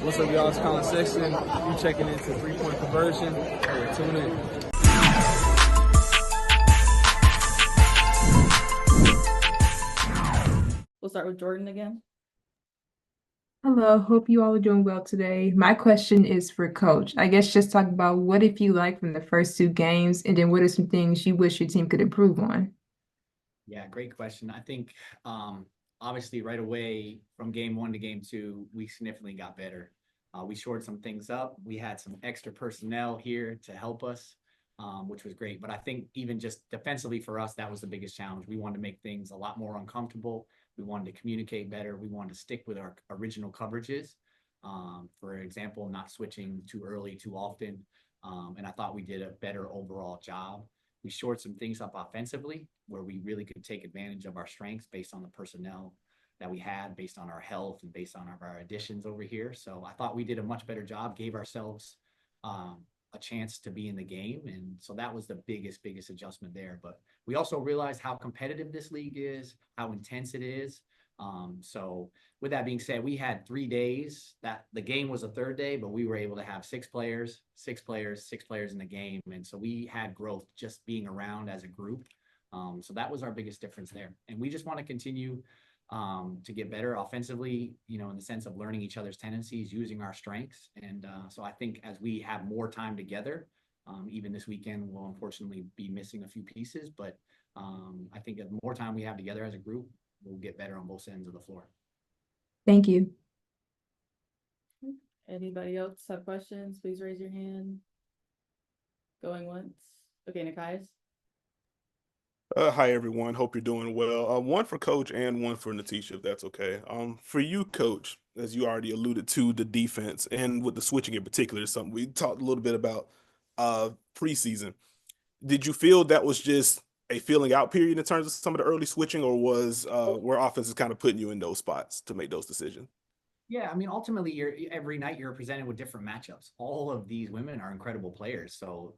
What's up, y'all? It's Colin Sexton. You checking into 3-point conversion. Hey, tune in. We'll start with Jordan again. Hello, hope you all are doing well today. My question is for Coach. I guess just talk about what if you like from the first two games, and then what are some things you wish your team could improve on? Yeah, great question. I think obviously right away from game one to game two, we significantly got better. We shored some things up. We had some extra personnel here to help us, which was great. But I think even just defensively for us, that was the biggest challenge. We wanted to make things a lot more uncomfortable. We wanted to communicate better. We wanted to stick with our original coverages. For example, not switching too early, too often. And I thought we did a better overall job. We shored some things up offensively where we really could take advantage of our strengths based on the personnel that we had, based on our health and based on our additions over here. So I thought we did a much better job, gave ourselves a chance to be in the game. And so that was the biggest adjustment there. But we also realized how competitive this league is, how intense it is. So with that being said, we had 3 days that the game was a third day, but we were able to have 6 players in the game. And so we had growth just being around as a group. So that was our biggest difference there. And we just want to continue to get better offensively, in the sense of learning each other's tendencies, using our strengths. And so I think as we have more time together, even this weekend, we'll unfortunately be missing a few pieces, but I think the more time we have together as a group, we'll get better on both ends of the floor. Thank you. Anybody else have questions? Please raise your hand. Going once. Okay, Nikias. Hi everyone. Hope you're doing well. One for Coach and one for Natisha, if that's okay. For you, Coach, as you already alluded to, the defense and with the switching in particular is something we talked a little bit about preseason. Did you feel that was just a feeling out period in terms of some of the early switching, or was where offense is kind of putting you in those spots to make those decisions? Yeah, I mean, ultimately, every night you're presented with different matchups. All of these women are incredible players. So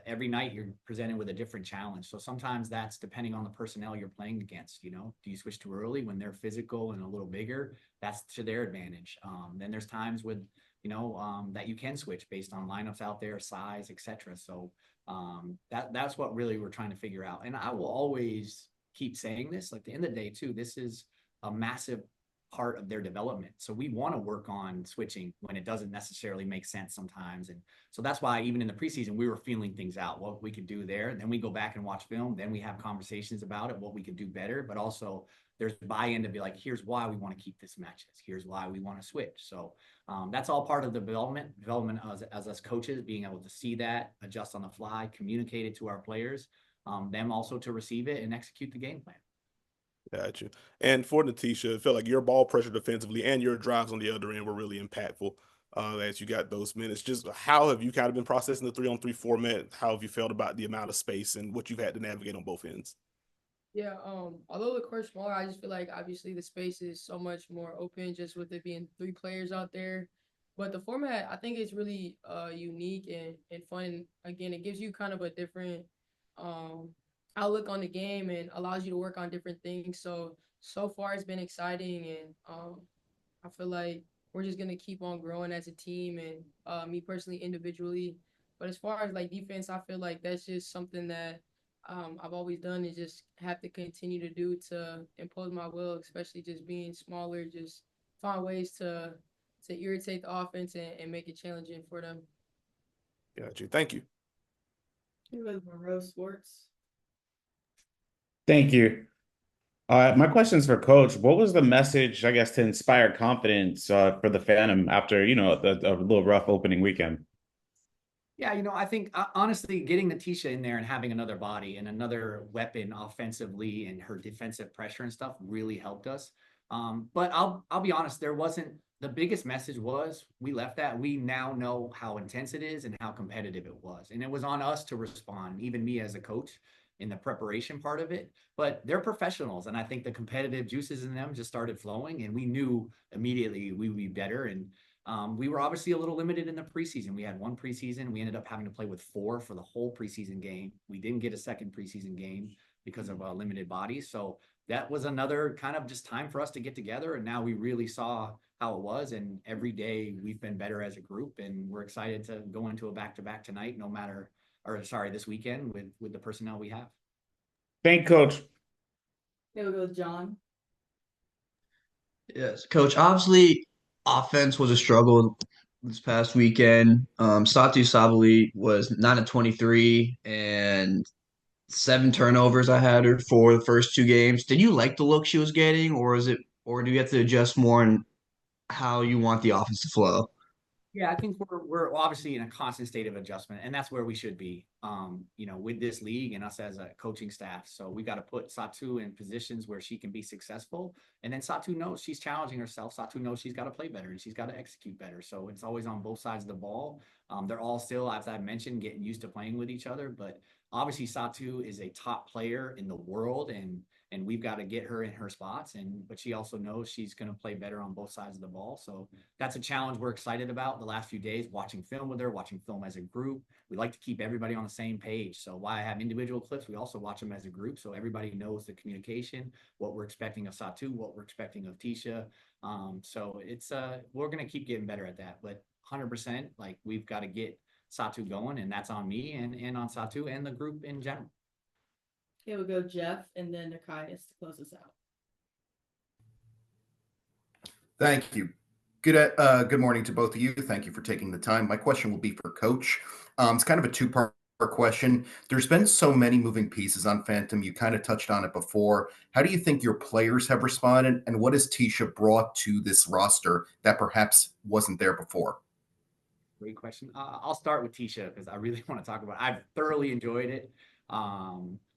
every night you're presented with a different challenge. So sometimes that's depending on the personnel you're playing against. Do you switch too early when they're physical and a little bigger? That's to their advantage. Then there's times with that you can switch based on lineups out there, size, etc. So that's what really we're trying to figure out. And I will always keep saying this. Like at the end of the day, too, this is a massive part of their development. So we want to work on switching when it doesn't necessarily make sense sometimes. And so that's why even in the preseason, we were feeling things out, what we could do there. And then we go back and watch film. Then we have conversations about it, what we could do better. But also there's buy-in to be like, here's why we want to keep this matches. Here's why we want to switch. So that's all part of the development as us coaches, being able to see that, adjust on the fly, communicate it to our players, them also to receive it and execute the game plan. Gotcha. And for Natisha, it felt like your ball pressure defensively and your drives on the other end were really impactful as you got those minutes. Just how have you kind of been processing the 3-on-3 format? How have you felt about the amount of space and what you've had to navigate on both ends? Yeah, although the court's smaller, I just feel like obviously the space is so much more open just with it being 3 players out there. But the format, I think it's really unique and fun. Again, it gives you kind of a different outlook on the game and allows you to work on different things. So far it's been exciting, and I feel like we're just gonna keep on growing as a team and me personally individually. But as far as like defense, I feel like that's just something that I've always done and just have to continue to do to impose my will, especially just being smaller, just find ways to irritate the offense and make it challenging for them. Got you. Thank you. Monroe Sports. Thank you. My question is for Coach. What was the message, I guess, to inspire confidence for the Phantom after, a little rough opening weekend? Yeah, I think honestly, getting Natisha in there and having another body and another weapon offensively and her defensive pressure and stuff really helped us. But I'll be honest, the biggest message was we left that. We now know how intense it is and how competitive it was. And it was on us to respond, even me as a coach in the preparation part of it. But they're professionals. And I think the competitive juices in them just started flowing. And we knew immediately we would be better. And we were obviously a little limited in the preseason. We had 1 preseason. We ended up having to play with 4 for the whole preseason game. We didn't get a second preseason game because of limited bodies. So that was another kind of just time for us to get together. And now we really saw how it was. And every day we've been better as a group, and we're excited to go into a back-to-back tonight, this weekend with the personnel we have. Thank Coach. Okay, we'll go with John. Yes, coach. Obviously, offense was a struggle this past weekend. Satu Sabali was 9 of 23 and 7 turnovers. I had her for the first 2 games. Did you like the look she was getting, or do you have to adjust more on how you want the offense to flow? Yeah, I think we're obviously in a constant state of adjustment, and that's where we should be. With this league and us as a coaching staff. So we got to put Satu in positions where she can be successful. And then Satu knows she's challenging herself. Satu knows she's got to play better and she's got to execute better. So it's always on both sides of the ball. They're all still, as I mentioned, getting used to playing with each other. But obviously Satu is a top player in the world, and we've got to get her in her spots. But she also knows she's going to play better on both sides of the ball. So that's a challenge we're excited about the last few days, watching film with her, watching film as a group. We like to keep everybody on the same page. So while I have individual clips, we also watch them as a group. So everybody knows the communication, what we're expecting of Satu, what we're expecting of Tisha. So it's we're going to keep getting better at that. But 100%, like, we've got to get Satu going, and that's on me and on Satu and the group in general. Okay, we'll go Jeff and then Nikias to close us out. Thank you. Good morning to both of you. Thank you for taking the time. My question will be for Coach. It's kind of a two-part question. There's been so many moving pieces on Phantom. You kind of touched on it before. How do you think your players have responded, and what has Tisha brought to this roster that perhaps wasn't there before? Great question. I'll start with Tisha because I really want to talk about it. I've thoroughly enjoyed it.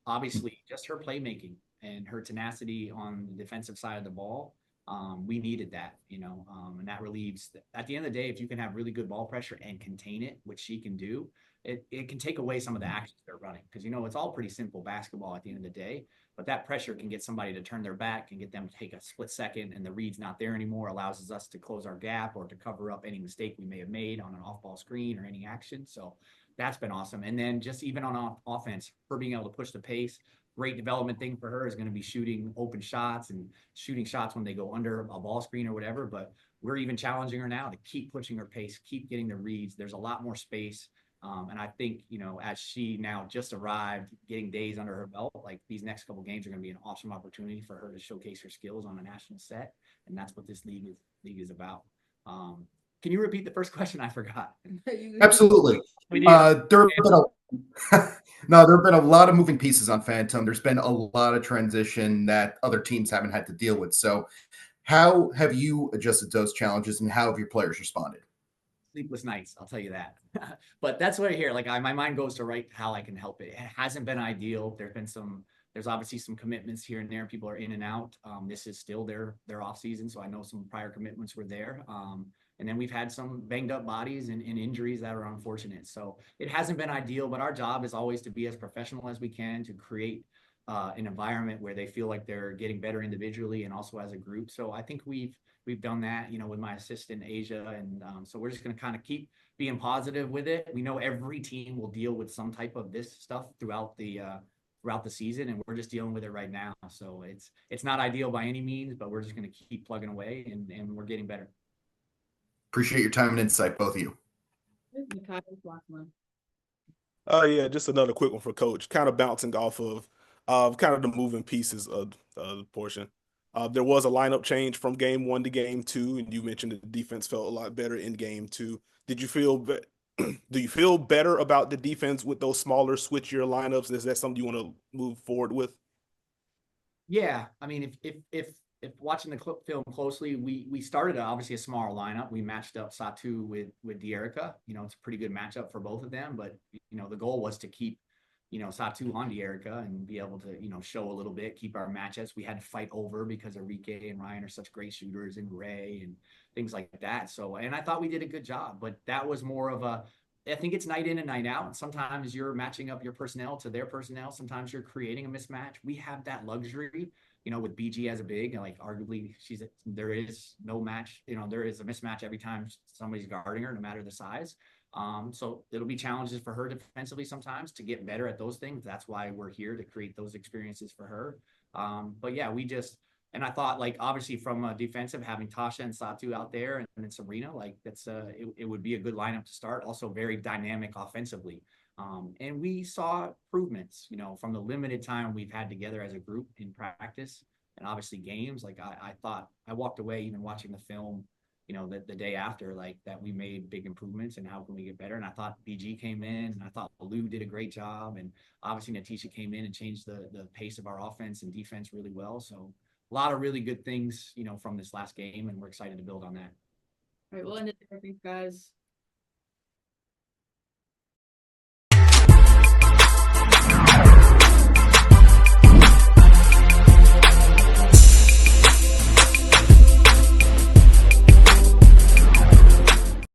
Obviously, just her playmaking and her tenacity on the defensive side of the ball. We needed that, and that relieves. At the end of the day, if you can have really good ball pressure and contain it, which she can do, it can take away some of the actions they're running, because it's all pretty simple basketball at the end of the day. But that pressure can get somebody to turn their back and get them to take a split second, and the read's not there anymore, allows us to close our gap or to cover up any mistake we may have made on an off-ball screen or any action. So that's been awesome. And then just even on offense, her being able to push the pace. Great development thing for her is going to be shooting open shots and shooting shots when they go under a ball screen or whatever. But we're even challenging her now to keep pushing her pace, keep getting the reads. There's a lot more space. And I think, as she now just arrived, getting days under her belt, like, these next couple games are going to be an awesome opportunity for her to showcase her skills on a national set. And that's what this league is about. Can you repeat the first question? I forgot. Absolutely. There have been a lot of moving pieces on Phantom. There's been a lot of transition that other teams haven't had to deal with. So how have you adjusted those challenges, and how have your players responded? Sleepless nights, I'll tell you that. But that's what I hear. Like, my mind goes to how I can help it. It hasn't been ideal. There's obviously some commitments here and there. People are in and out. This is still their off season, so I know some prior commitments were there. And then we've had some banged up bodies and injuries that are unfortunate. So it hasn't been ideal, but our job is always to be as professional as we can to create an environment where they feel like they're getting better individually and also as a group. So I think we've done that, with my assistant Asia. And so we're just going to kind of keep being positive with it. We know every team will deal with some type of this stuff throughout the season, and we're just dealing with it right now. So it's not ideal by any means, but we're just going to keep plugging away, and we're getting better. Appreciate your time and insight, both of you. Nikias, last one. Yeah, just another quick one for Coach, kind of bouncing off of kind of the moving pieces of the portion. There was a lineup change from game 1 to game 2, and you mentioned that the defense felt a lot better in game 2. Did you feel do you feel better about the defense with those smaller switchier lineups? Is that something you want to move forward with? Yeah, I mean, if watching the film closely, we started obviously a smaller lineup. We matched up Satu with De'Erica. It's a pretty good matchup for both of them. But the goal was to keep Satu on De'Erica and be able to show a little bit, keep our matchups. We had to fight over because Enrique and Ryan are such great shooters, and Ray and things like that. So, and I thought we did a good job. But that was more of I think it's night in and night out. And sometimes you're matching up your personnel to their personnel. Sometimes you're creating a mismatch. We have that luxury. With BG as a big, like, arguably there is no match, there is a mismatch every time somebody's guarding her, no matter the size. So it'll be challenges for her defensively sometimes to get better at those things. That's why we're here, to create those experiences for her. But yeah, and I thought, like, obviously from a defensive, having Tasha and Satu out there and then Serena, like it would be a good lineup to start. Also very dynamic offensively. And we saw improvements, from the limited time we've had together as a group in practice and obviously games. Like I thought I walked away even watching the film, the day after, like that we made big improvements and how can we get better. And I thought BG came in and I thought Lou did a great job. And obviously Natisha came in and changed the pace of our offense and defense really well. So a lot of really good things, from this last game, and we're excited to build on that. All right, we'll end it there. Thanks, guys.